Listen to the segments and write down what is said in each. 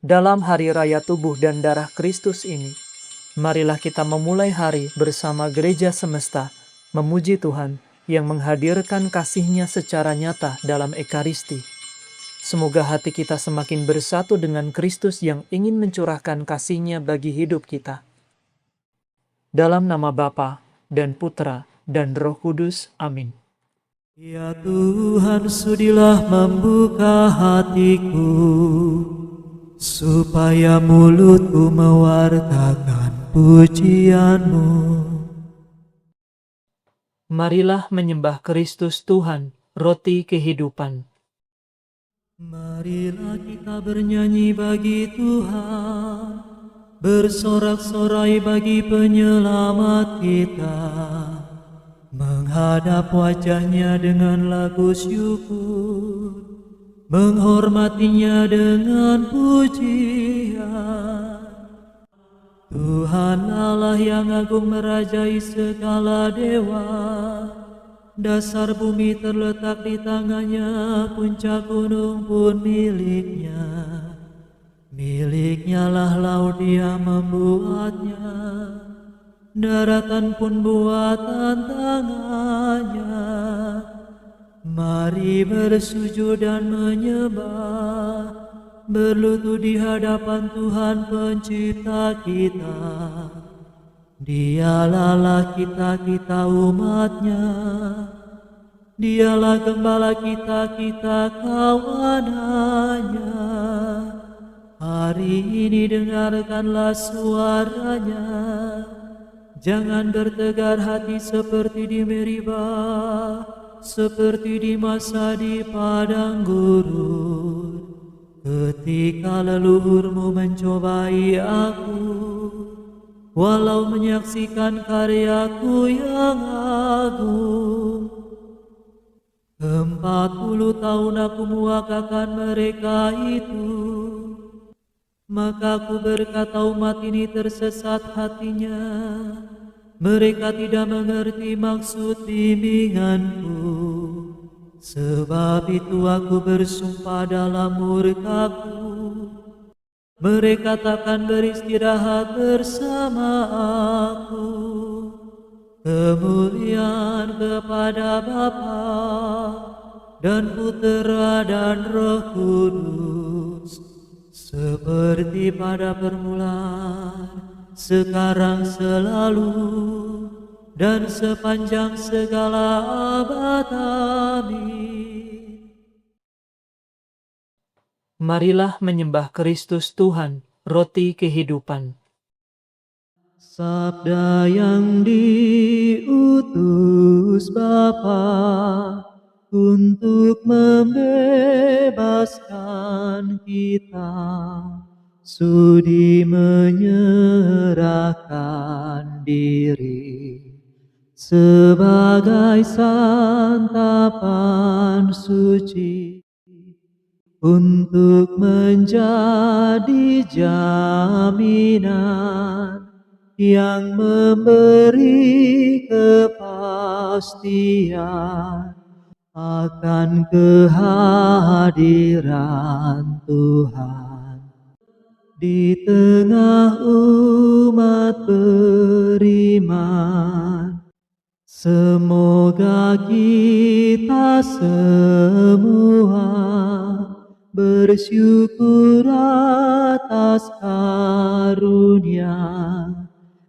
Dalam hari raya tubuh dan darah Kristus ini, marilah kita memulai hari bersama gereja semesta, memuji Tuhan yang menghadirkan kasih-Nya secara nyata dalam Ekaristi. Semoga hati kita semakin bersatu dengan Kristus yang ingin mencurahkan kasih-Nya bagi hidup kita. Dalam nama Bapa dan Putra dan Roh Kudus. Amin. Ya Tuhan, sudilah membuka hatiku, supaya mulutku mewartakan pujian-Mu. Marilah menyembah Kristus Tuhan, roti kehidupan. Marilah kita bernyanyi bagi Tuhan, bersorak-sorai bagi penyelamat kita, menghadap wajah-Nya dengan lagu syukur, menghormati-Nya dengan pujian. Tuhan Allah yang agung merajai segala dewa, dasar bumi terletak di tangan-Nya, puncak gunung pun milik-Nya. Milik-Nya lah laut, Dia membuatnya, daratan pun buatan tangan-Nya. Mari bersujud dan menyembah, berlutut di hadapan Tuhan Pencipta kita. Dialah Allah kita umat-Nya, Dialah gembala kita kawanan-Nya. Hari ini dengarkanlah suara-Nya, jangan bertegar hati seperti di Meribah, seperti di masa di padang gurun, ketika leluhurmu mencobai aku, walau menyaksikan karyaku yang agung. 40 tahun aku muakakan mereka itu, maka aku berkata umat ini tersesat hatinya, mereka tidak mengerti maksud bimbinganku. Sebab itu aku bersumpah dalam murkaku, mereka takkan beristirahat bersama aku. Kemuliaan kepada Bapa dan Putera dan Roh Kudus, seperti pada permulaan, sekarang, selalu, dan sepanjang segala abad. Amin. Marilah menyembah Kristus Tuhan, roti kehidupan. Sabda yang diutus Bapa untuk membebaskan kita, sudi menyerahkan diri sebagai santapan suci, untuk menjadi jaminan yang memberi kepastian akan kehadiran Tuhan di tengah umat beriman. Semoga kita semua bersyukur atas karunia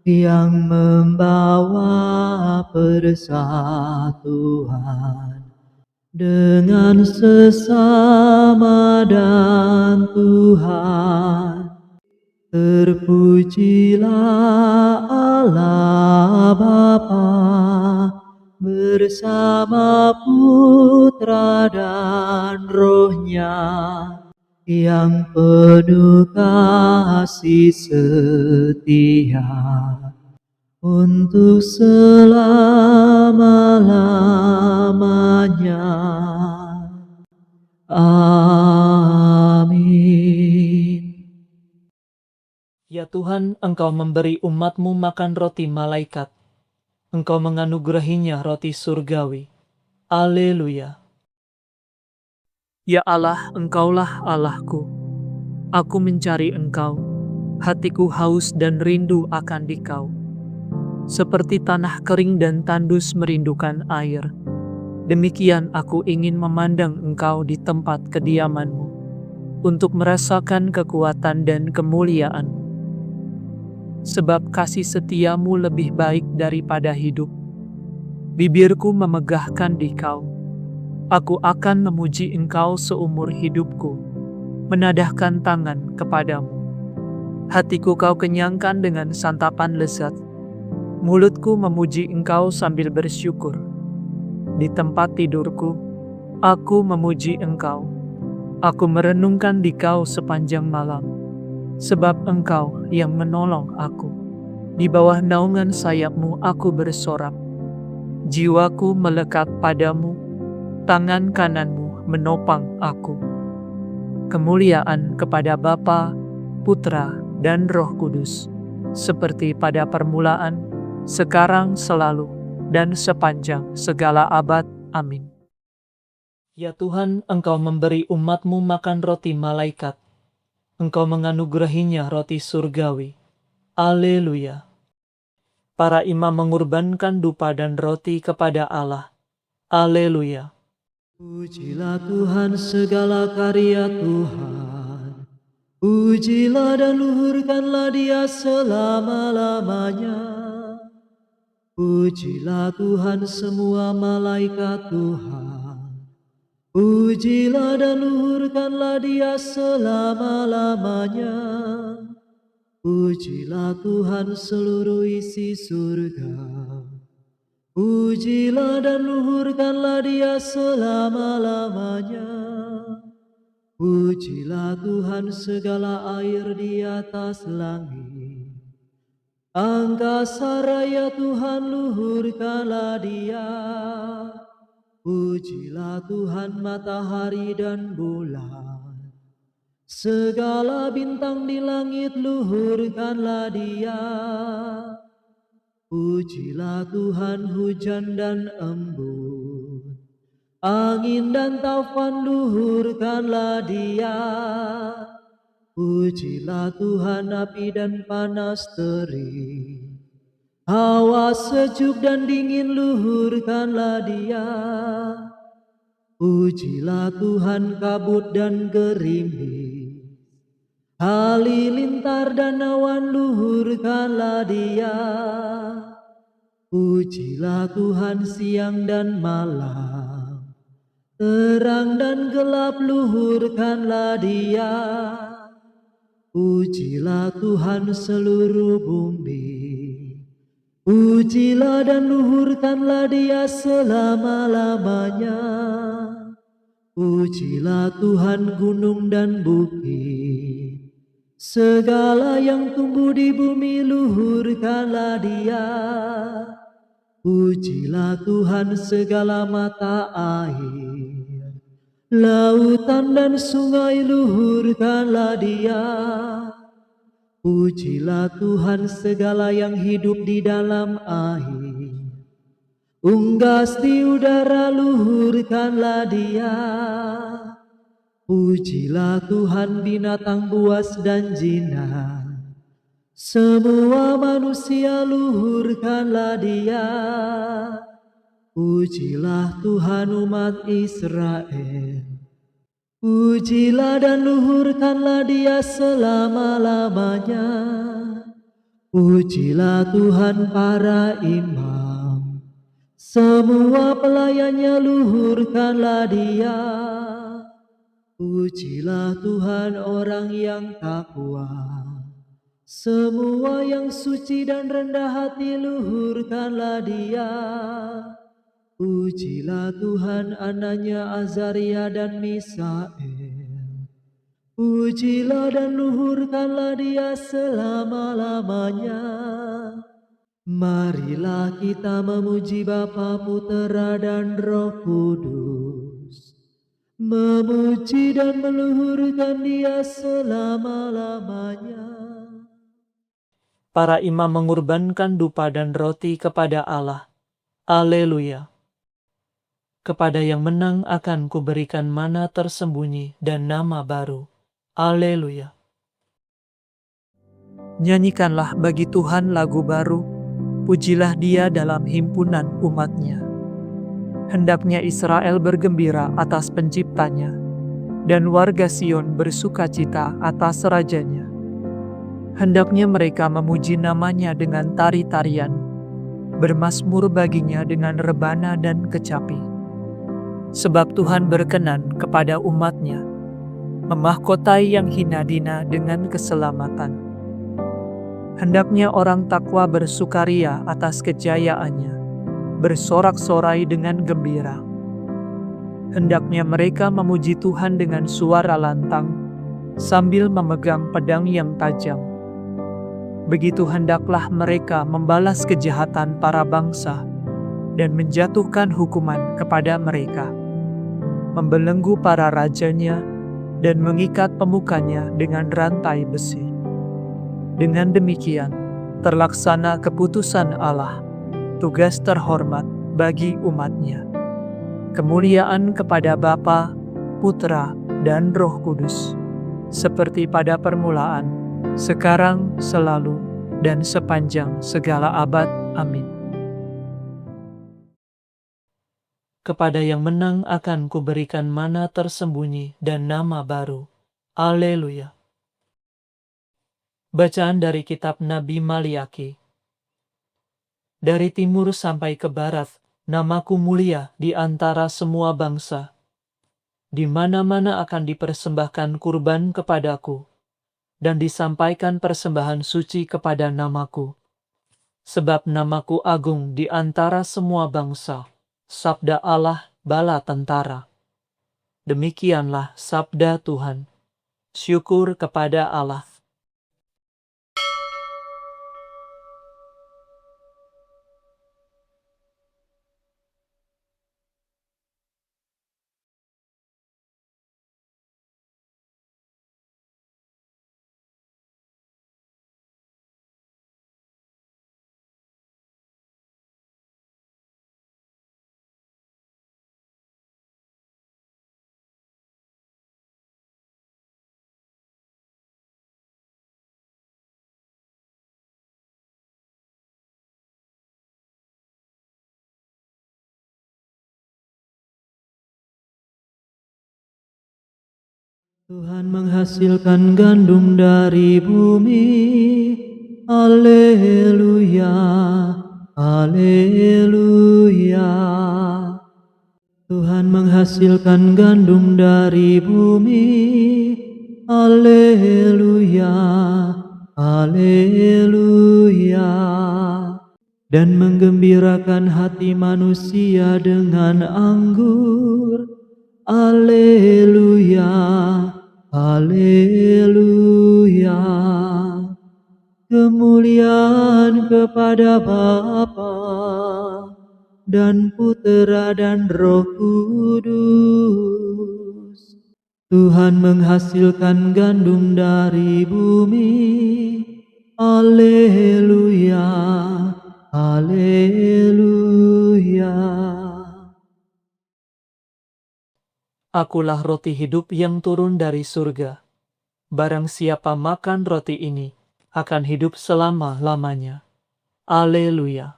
yang membawa persatuan dengan sesama dan Tuhan. Terpujilah Allah Bapa bersama Putra dan Roh-Nya, yang penuh kasih setia untuk selama-lamanya. Amin. Ya Tuhan, Engkau memberi umat-Mu makan roti malaikat. Engkau menganugerahinya roti surgawi. Haleluya. Ya Allah, Engkaulah Allahku. Aku mencari Engkau, hatiku haus dan rindu akan Dikau. Seperti tanah kering dan tandus merindukan air, demikian aku ingin memandang Engkau di tempat kediaman-Mu, untuk merasakan kekuatan dan kemuliaan-Mu. Sebab kasih setiamu lebih baik daripada hidup. Bibirku memegahkan Dikau. Aku akan memuji Engkau seumur hidupku, menadahkan tangan kepadamu. Hatiku Kau kenyangkan dengan santapan lezat. Mulutku memuji Engkau sambil bersyukur. Di tempat tidurku, aku memuji Engkau. Aku merenungkan Dikau sepanjang malam. Sebab Engkau yang menolong aku. Di bawah naungan sayap-Mu aku bersorak. Jiwaku melekat padamu, tangan kanan-Mu menopang aku. Kemuliaan kepada Bapa, Putra, dan Roh Kudus, seperti pada permulaan, sekarang, selalu, dan sepanjang segala abad. Amin. Ya Tuhan, Engkau memberi umat-Mu makan roti malaikat. Engkau menganugerahinya roti surgawi. Haleluya. Para imam mengorbankan dupa dan roti kepada Allah. Haleluya. Pujilah Tuhan segala karya Tuhan. Pujilah dan luhurkanlah Dia selama-lamanya. Pujilah Tuhan semua malaikat Tuhan. Pujilah dan luhurkanlah Dia selama-lamanya. Pujilah Tuhan seluruh isi surga. Pujilah dan luhurkanlah Dia selama-lamanya. Pujilah Tuhan segala air di atas langit. Angkasa raya Tuhan luhurkanlah Dia. Pujilah Tuhan matahari dan bulan. Segala bintang di langit luhurkanlah Dia. Pujilah Tuhan hujan dan embun. Angin dan taufan luhurkanlah Dia. Pujilah Tuhan api dan panas terik. Hawa sejuk dan dingin luhurkanlah Dia. Pujilah Tuhan kabut dan gerimis. Halilintar dan awan luhurkanlah Dia. Pujilah Tuhan siang dan malam. Terang dan gelap luhurkanlah Dia. Pujilah Tuhan seluruh bumi. Pujilah dan luhurkanlah Dia selama-lamanya. Pujilah Tuhan gunung dan bukit. Segala yang tumbuh di bumi luhurkanlah Dia. Pujilah Tuhan segala mata air. Lautan dan sungai luhurkanlah Dia. Pujilah Tuhan segala yang hidup di dalam air. Unggas di udara luhurkanlah Dia. Pujilah Tuhan binatang buas dan jinak. Semua manusia luhurkanlah Dia. Pujilah Tuhan umat Israel. Pujilah dan luhurkanlah Dia selama-lamanya. Pujilah Tuhan para imam. Semua pelayannya luhurkanlah Dia. Pujilah Tuhan orang yang takwa. Semua yang suci dan rendah hati luhurkanlah Dia. Pujilah Tuhan anaknya Azaria dan Misael. Pujilah dan luhurkanlah Dia selama-lamanya. Marilah kita memuji Bapa, Putera dan Roh Kudus. Memuji dan meluhurkan Dia selama-lamanya. Para imam mengorbankan dupa dan roti kepada Allah. Haleluya. Kepada yang menang akan kuberikan mana tersembunyi dan nama baru. Haleluya. Nyanyikanlah bagi Tuhan lagu baru, pujilah Dia dalam himpunan umat-Nya. Hendaknya Israel bergembira atas penciptanya, dan warga Sion bersukacita atas rajanya. Hendaknya mereka memuji namanya dengan tari-tarian, bermazmur baginya dengan rebana dan kecapi. Sebab Tuhan berkenan kepada umat-Nya, memahkotai yang hina dina dengan keselamatan. Hendaknya orang takwa bersukaria atas kejayaannya, bersorak-sorai dengan gembira. Hendaknya mereka memuji Tuhan dengan suara lantang, sambil memegang pedang yang tajam. Begitu hendaklah mereka membalas kejahatan para bangsa, dan menjatuhkan hukuman kepada mereka, membelenggu para rajanya, dan mengikat pemukanya dengan rantai besi. Dengan demikian, terlaksana keputusan Allah, tugas terhormat bagi umat-Nya. Kemuliaan kepada Bapa, Putra, dan Roh Kudus, seperti pada permulaan, sekarang, selalu, dan sepanjang segala abad. Amin. Kepada yang menang akan kuberikan mana tersembunyi dan nama baru. Haleluya. Bacaan dari kitab Nabi Maliaki. Dari timur sampai ke barat, namaku mulia di antara semua bangsa. Di mana-mana akan dipersembahkan kurban kepadaku, dan disampaikan persembahan suci kepada namaku. Sebab namaku agung di antara semua bangsa, sabda Allah bala tentara. Demikianlah sabda Tuhan. Syukur kepada Allah. Tuhan menghasilkan gandum dari bumi. Haleluya, haleluya. Tuhan menghasilkan gandum dari bumi. Haleluya, haleluya. Dan menggembirakan hati manusia dengan anggur. Haleluya, haleluya. Kemuliaan kepada Bapa dan Putera dan Roh Kudus. Tuhan menghasilkan gandum dari bumi. Haleluya, haleluya. Akulah roti hidup yang turun dari surga. Barang siapa makan roti ini, akan hidup selama-lamanya. Haleluya.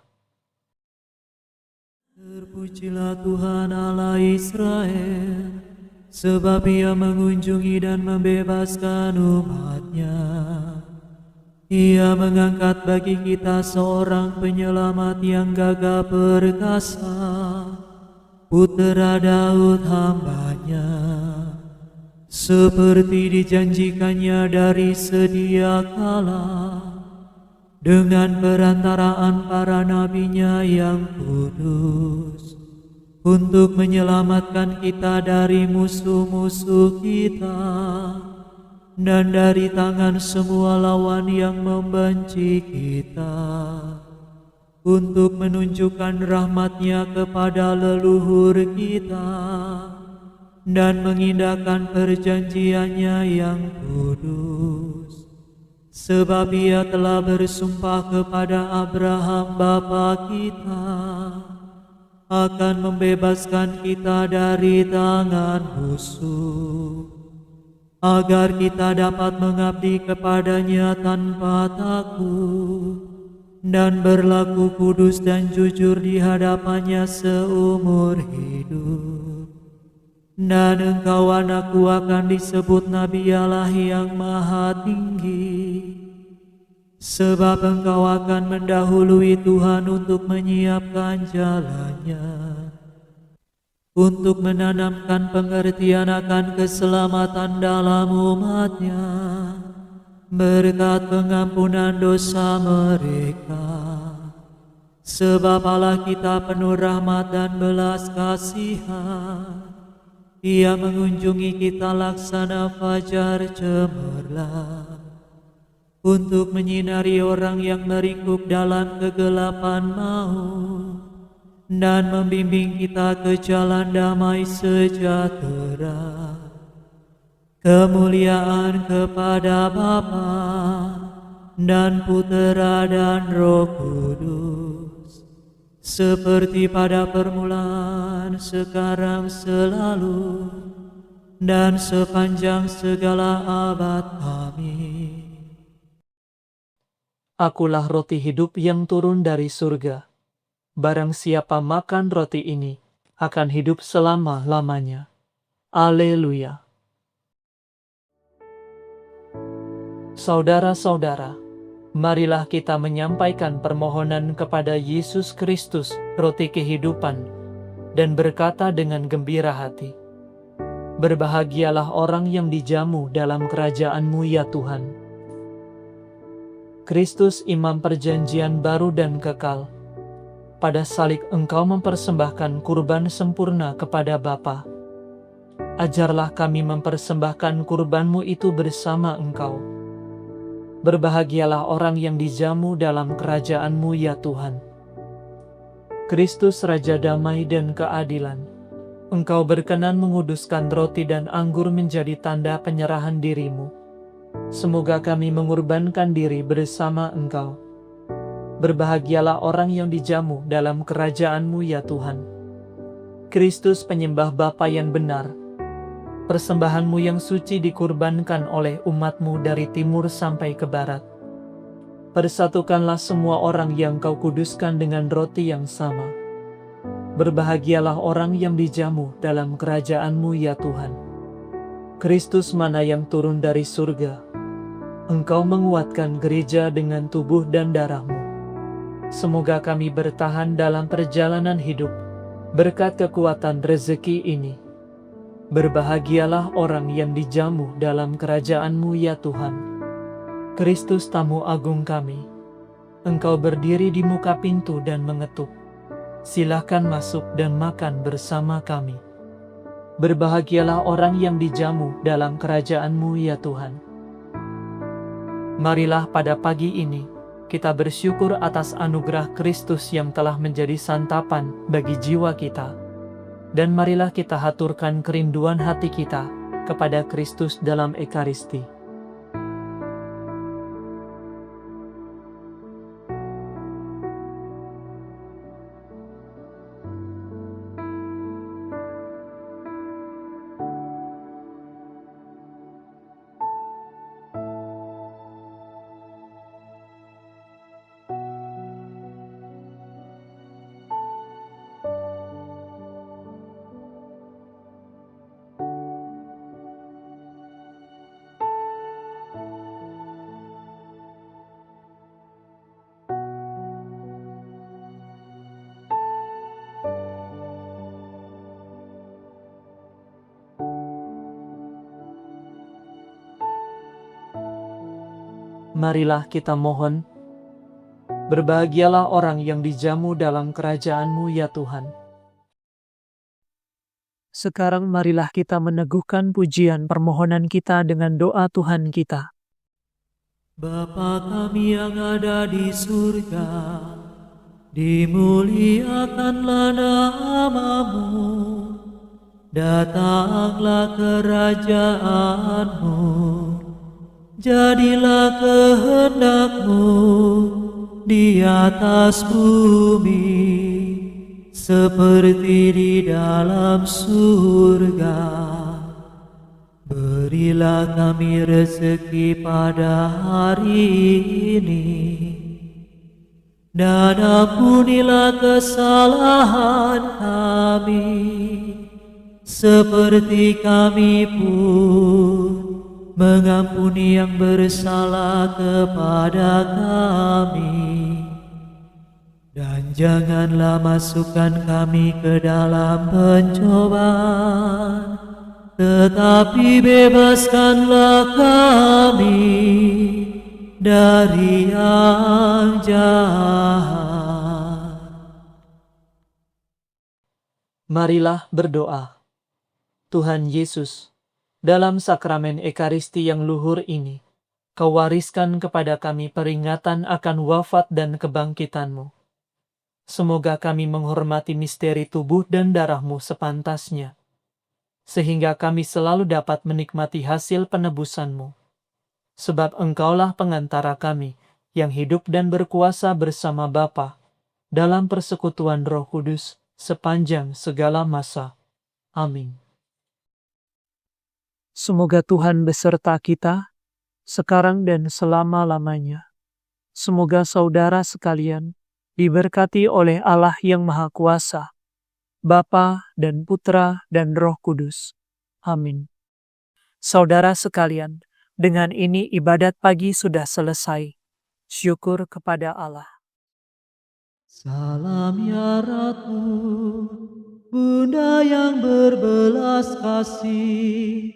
Terpujilah Tuhan Allah Israel, sebab Ia mengunjungi dan membebaskan umat-Nya. Ia mengangkat bagi kita seorang penyelamat yang gagah perkasa, Putera Daud hamba-Nya, seperti dijanjikannya dari sedia kala, dengan perantaraan para nabi-Nya yang kudus, untuk menyelamatkan kita dari musuh-musuh kita, dan dari tangan semua lawan yang membenci kita, untuk menunjukkan rahmat-Nya kepada leluhur kita, dan mengindahkan perjanjian-Nya yang kudus. Sebab Ia telah bersumpah kepada Abraham bapa kita, akan membebaskan kita dari tangan musuh, agar kita dapat mengabdi kepada-Nya tanpa takut dan berlaku kudus dan jujur di hadapan-Nya seumur hidup. Dan Engkau anakku akan disebut Nabi Allah yang Maha Tinggi, sebab Engkau akan mendahului Tuhan untuk menyiapkan jalannya, untuk menanamkan pengertian akan keselamatan dalam umat-Nya, berkat pengampunan dosa mereka. Sebab Allah kita penuh rahmat dan belas kasihan, Ia mengunjungi kita laksana fajar cemerlang, untuk menyinari orang yang meringkuk dalam kegelapan maut, dan membimbing kita ke jalan damai sejahtera. Kemuliaan kepada Bapa dan Putera dan Roh Kudus, seperti pada permulaan, sekarang, selalu, dan sepanjang segala abad. Amin. Akulah roti hidup yang turun dari surga. Barang siapa makan roti ini, akan hidup selama-lamanya. Haleluya. Saudara-saudara, marilah kita menyampaikan permohonan kepada Yesus Kristus, roti kehidupan, dan berkata dengan gembira hati, "Berbahagialah orang yang dijamu dalam kerajaan-Mu ya Tuhan." Kristus, Imam Perjanjian Baru dan Kekal, pada salib Engkau mempersembahkan kurban sempurna kepada Bapa. Ajarlah kami mempersembahkan kurban-Mu itu bersama Engkau. Berbahagialah orang yang dijamu dalam kerajaan-Mu ya Tuhan. Kristus, Raja Damai dan Keadilan, Engkau berkenan menguduskan roti dan anggur menjadi tanda penyerahan diri-Mu. Semoga kami mengorbankan diri bersama Engkau. Berbahagialah orang yang dijamu dalam kerajaan-Mu ya Tuhan. Kristus, penyembah Bapa yang benar, persembahan-Mu yang suci dikurbankan oleh umat-Mu dari timur sampai ke barat. Persatukanlah semua orang yang Kau kuduskan dengan roti yang sama. Berbahagialah orang yang dijamu dalam kerajaan-Mu ya Tuhan. Kristus, mana yang turun dari surga, Engkau menguatkan gereja dengan tubuh dan darah-Mu. Semoga kami bertahan dalam perjalanan hidup berkat kekuatan rezeki ini. Berbahagialah orang yang dijamu dalam kerajaan-Mu ya Tuhan. Kristus, tamu agung kami, Engkau berdiri di muka pintu dan mengetuk. Silakan masuk dan makan bersama kami. Berbahagialah orang yang dijamu dalam kerajaan-Mu ya Tuhan. Marilah pada pagi ini kita bersyukur atas anugerah Kristus yang telah menjadi santapan bagi jiwa kita. Dan marilah kita haturkan kerinduan hati kita kepada Kristus dalam Ekaristi. Marilah kita mohon, berbahagialah orang yang dijamu dalam kerajaan-Mu ya Tuhan. Sekarang marilah kita meneguhkan pujian permohonan kita dengan doa Tuhan kita. Bapa kami yang ada di surga, dimuliakanlah nama-Mu, datanglah kerajaan-Mu, jadilah kehendak-Mu di atas bumi, seperti di dalam surga. Berilah kami rezeki pada hari ini, dan ampunilah kesalahan kami, seperti kami pun mengampuni yang bersalah kepada kami. Dan janganlah masukkan kami ke dalam pencobaan, tetapi bebaskanlah kami dari yang jahat. Marilah berdoa. Tuhan Yesus, dalam sakramen Ekaristi yang luhur ini, Kau wariskan kepada kami peringatan akan wafat dan kebangkitan-Mu. Semoga kami menghormati misteri tubuh dan darah-Mu sepantasnya, sehingga kami selalu dapat menikmati hasil penebusan-Mu. Sebab Engkaulah pengantara kami yang hidup dan berkuasa bersama Bapa dalam persekutuan Roh Kudus sepanjang segala masa. Amin. Semoga Tuhan beserta kita, sekarang dan selama-lamanya. Semoga saudara sekalian diberkati oleh Allah yang Maha Kuasa, Bapa dan Putra dan Roh Kudus. Amin. Saudara sekalian, dengan ini ibadat pagi sudah selesai. Syukur kepada Allah. Salam ya Ratu, Bunda yang berbelas kasih,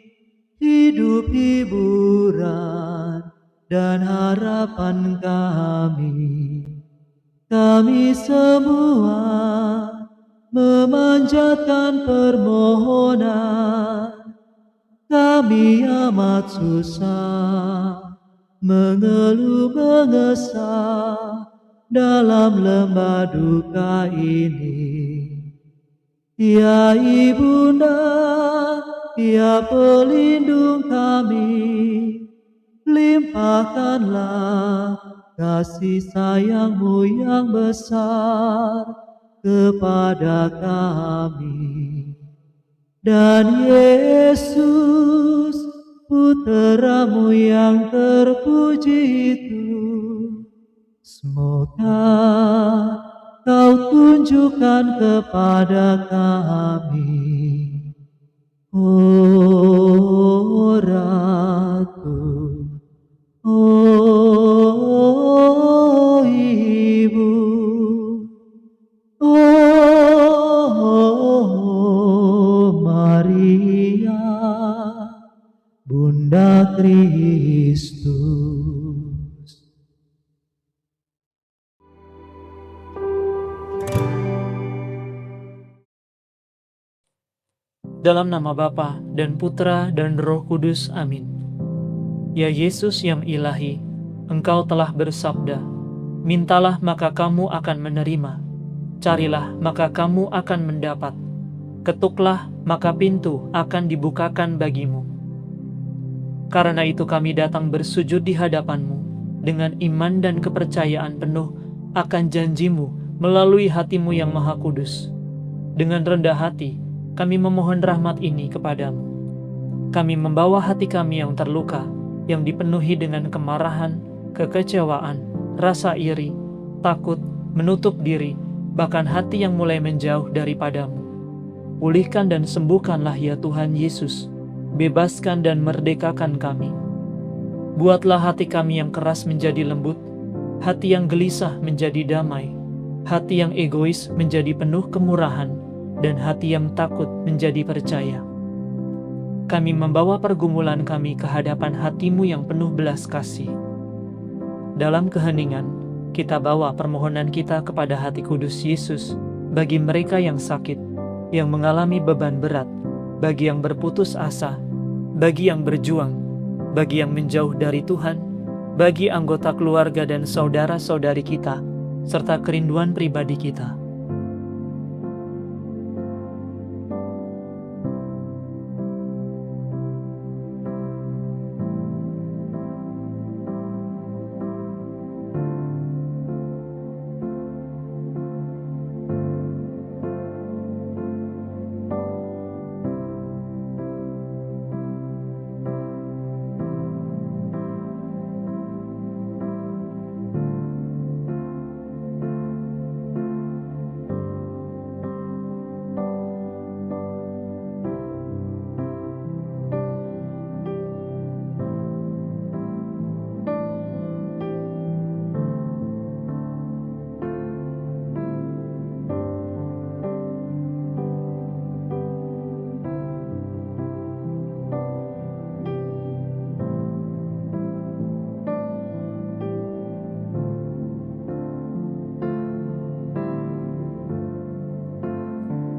hidup hiburan dan harapan kami. Kami semua memanjatkan permohonan, kami amat susah, mengeluh mengesah dalam lembah duka ini. Ya Ibunda, ya pelindung kami, limpahkanlah kasih sayang-Mu yang besar kepada kami. Dan Yesus, Putra-Mu yang terpuji itu, semoga Kau tunjukkan kepada kami, oh Ratu, oh Ibu, oh Maria, Bunda Kristus. Dalam nama Bapa dan Putra dan Roh Kudus. Amin. Ya Yesus yang ilahi, Engkau telah bersabda, mintalah maka kamu akan menerima, carilah maka kamu akan mendapat, ketuklah maka pintu akan dibukakan bagimu. Karena itu kami datang bersujud di hadapan-Mu dengan iman dan kepercayaan penuh akan janji-Mu melalui hati-Mu yang Maha Kudus. Dengan rendah hati, kami memohon rahmat ini kepadamu. Kami membawa hati kami yang terluka, yang dipenuhi dengan kemarahan, kekecewaan, rasa iri, takut, menutup diri, bahkan hati yang mulai menjauh daripadamu. Pulihkan dan sembuhkanlah ya Tuhan Yesus, bebaskan dan merdekakan kami. Buatlah hati kami yang keras menjadi lembut, hati yang gelisah menjadi damai, hati yang egois menjadi penuh kemurahan, dan hati yang takut menjadi percaya. Kami membawa pergumulan kami ke hadapan hati-Mu yang penuh belas kasih. Dalam keheningan, kita bawa permohonan kita kepada hati kudus Yesus bagi mereka yang sakit, yang mengalami beban berat, bagi yang berputus asa, bagi yang berjuang, bagi yang menjauh dari Tuhan, bagi anggota keluarga dan saudara-saudari kita, serta kerinduan pribadi kita.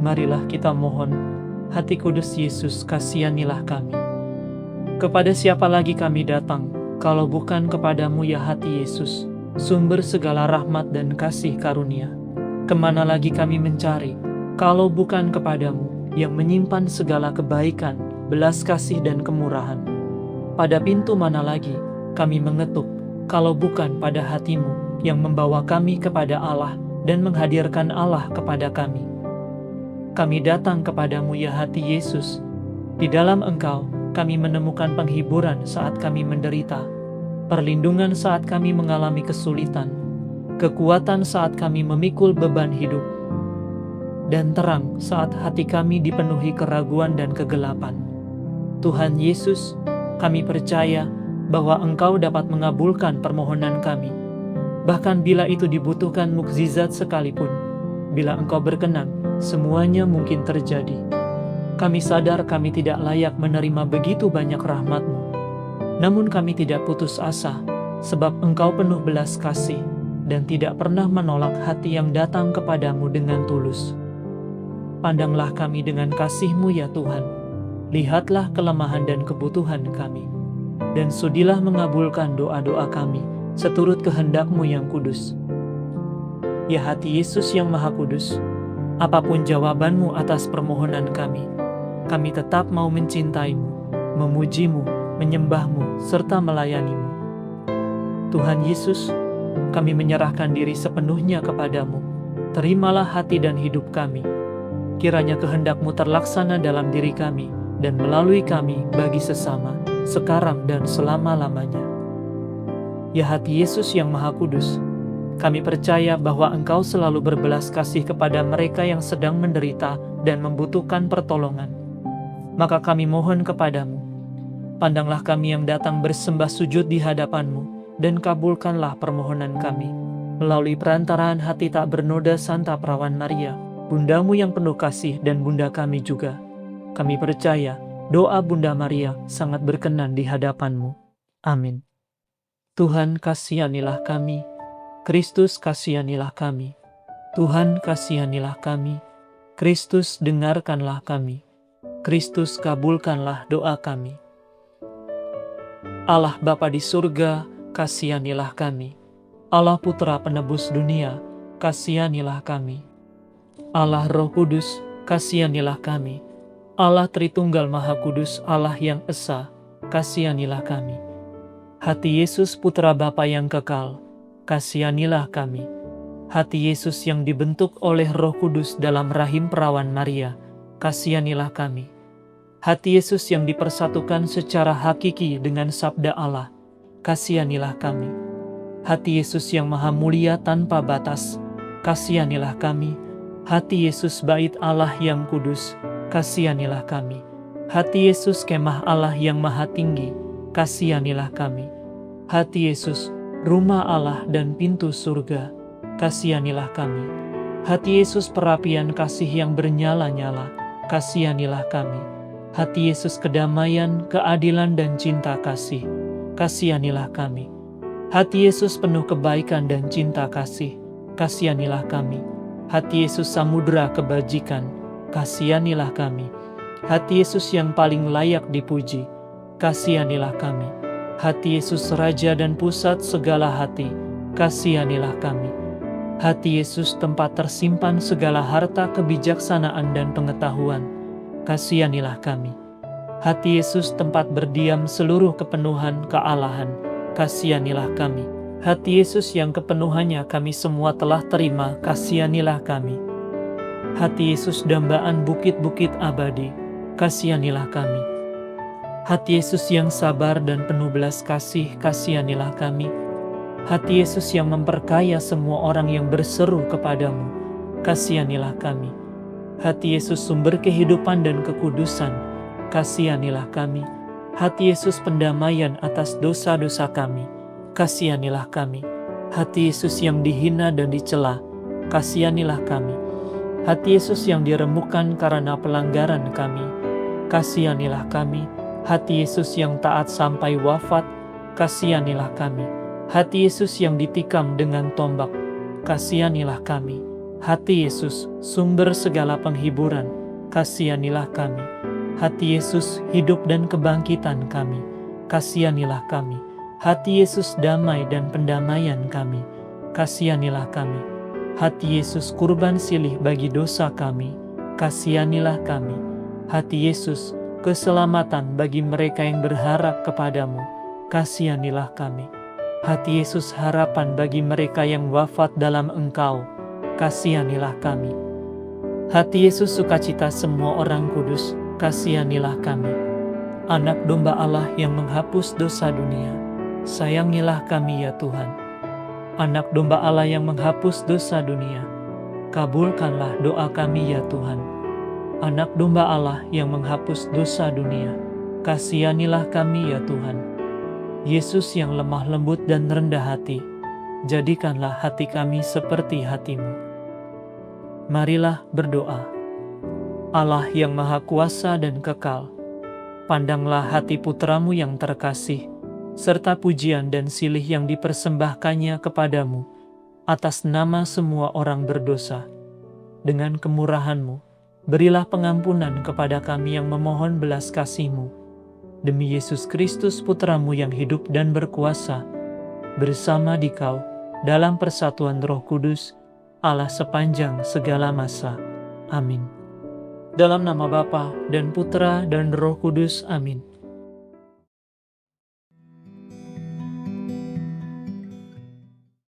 marilah kita mohon. Hati Kudus Yesus, kasihanilah kami. Kepada siapa lagi kami datang, kalau bukan kepadamu ya hati Yesus, sumber segala rahmat dan kasih karunia? Kemana lagi kami mencari, kalau bukan kepadamu, yang menyimpan segala kebaikan, belas kasih dan kemurahan? Pada pintu mana lagi kami mengetuk, kalau bukan pada hatimu, yang membawa kami kepada Allah, dan menghadirkan Allah kepada kami? Kami datang kepadamu ya hati Yesus. Di dalam Engkau, kami menemukan penghiburan saat kami menderita, perlindungan saat kami mengalami kesulitan, kekuatan saat kami memikul beban hidup, dan terang saat hati kami dipenuhi keraguan dan kegelapan. Tuhan Yesus, kami percaya bahwa Engkau dapat mengabulkan permohonan kami, bahkan bila itu dibutuhkan mukjizat sekalipun. Bila Engkau berkenan, semuanya mungkin terjadi. Kami sadar kami tidak layak menerima begitu banyak rahmat-Mu. Namun kami tidak putus asa, sebab Engkau penuh belas kasih, dan tidak pernah menolak hati yang datang kepadamu dengan tulus. Pandanglah kami dengan kasih-Mu ya Tuhan. Lihatlah kelemahan dan kebutuhan kami, dan sudilah mengabulkan doa-doa kami, seturut kehendak-Mu yang kudus. Ya hati Yesus yang Maha Kudus, apapun jawaban-Mu atas permohonan kami tetap mau mencintai-Mu, memuji-Mu, menyembah-Mu, serta melayani-Mu. Tuhan Yesus, kami menyerahkan diri sepenuhnya kepadamu. Terimalah hati dan hidup kami. Kiranya kehendak-Mu terlaksana dalam diri kami dan melalui kami bagi sesama, sekarang dan selama-lamanya. Ya hati Yesus yang Maha Kudus, kami percaya bahwa Engkau selalu berbelas kasih kepada mereka yang sedang menderita dan membutuhkan pertolongan. Maka kami mohon kepadamu, pandanglah kami yang datang bersembah sujud di hadapan-Mu, dan kabulkanlah permohonan kami, melalui perantaraan hati tak bernoda Santa Perawan Maria, Bundamu yang penuh kasih dan Bunda kami juga. Kami percaya doa Bunda Maria sangat berkenan di hadapan-Mu. Amin. Tuhan kasihanilah kami. Kristus kasihanilah kami. Tuhan kasihanilah kami. Kristus dengarkanlah kami. Kristus kabulkanlah doa kami. Allah Bapa di surga, kasihanilah kami. Allah Putra penebus dunia, kasihanilah kami. Allah Roh Kudus, kasihanilah kami. Allah Tritunggal Maha Kudus, Allah yang Esa, kasihanilah kami. Hati Yesus Putra Bapa yang kekal, kasihanilah kami. Hati Yesus yang dibentuk oleh Roh Kudus dalam rahim perawan Maria, kasihanilah kami. Hati Yesus yang dipersatukan secara hakiki dengan sabda Allah, kasihanilah kami. Hati Yesus yang maha mulia tanpa batas, kasihanilah kami. Hati Yesus bait Allah yang kudus, kasihanilah kami. Hati Yesus kemah Allah yang maha tinggi, kasihanilah kami. Hati Yesus rumah Allah dan pintu surga, kasihanilah kami. Hati Yesus perapian kasih yang bernyala-nyala, kasihanilah kami. Hati Yesus kedamaian, keadilan dan cinta kasih, kasihanilah kami. Hati Yesus penuh kebaikan dan cinta kasih, kasihanilah kami. Hati Yesus samudera kebajikan, kasihanilah kami. Hati Yesus yang paling layak dipuji, kasihanilah kami. Hati Yesus Raja dan pusat segala hati, kasihanilah kami. Hati Yesus tempat tersimpan segala harta kebijaksanaan dan pengetahuan, kasihanilah kami. Hati Yesus tempat berdiam seluruh kepenuhan kealahan, kasihanilah kami. Hati Yesus yang kepenuhannya kami semua telah terima, kasihanilah kami. Hati Yesus dambaan bukit-bukit abadi, kasihanilah kami. Hati Yesus yang sabar dan penuh belas kasih, kasihanilah kami. Hati Yesus yang memperkaya semua orang yang berseru kepadamu, kasihanilah kami. Hati Yesus sumber kehidupan dan kekudusan, kasihanilah kami. Hati Yesus pendamaian atas dosa-dosa kami, kasihanilah kami. Hati Yesus yang dihina dan dicela, kasihanilah kami. Hati Yesus yang diremukkan karena pelanggaran kami, kasihanilah kami. Hati Yesus yang taat sampai wafat, kasihanilah kami. Hati Yesus yang ditikam dengan tombak, kasihanilah kami. Hati Yesus, sumber segala penghiburan, kasihanilah kami. Hati Yesus, hidup dan kebangkitan kami, kasihanilah kami. Hati Yesus, damai dan pendamaian kami, kasihanilah kami. Hati Yesus, kurban silih bagi dosa kami, kasihanilah kami. Hati Yesus, keselamatan bagi mereka yang berharap kepadamu, kasihanilah kami. Hati Yesus, harapan bagi mereka yang wafat dalam Engkau, kasihanilah kami. Hati Yesus, sukacita semua orang kudus, kasihanilah kami. Anak domba Allah yang menghapus dosa dunia, sayangilah kami ya Tuhan. Anak domba Allah yang menghapus dosa dunia, kabulkanlah doa kami ya Tuhan. Anak domba Allah yang menghapus dosa dunia, kasihanilah kami ya Tuhan. Yesus yang lemah lembut dan rendah hati, jadikanlah hati kami seperti hati-Mu. Marilah berdoa. Allah yang Maha Kuasa dan Kekal, pandanglah hati putra-Mu yang terkasih, serta pujian dan silih yang dipersembahkannya kepadamu, atas nama semua orang berdosa. Dengan kemurahan-Mu, berilah pengampunan kepada kami yang memohon belas kasih-Mu. Demi Yesus Kristus putra-Mu yang hidup dan berkuasa, bersama Dikau, dalam persatuan Roh Kudus, Allah sepanjang segala masa. Amin. Dalam nama Bapa dan Putra dan Roh Kudus. Amin.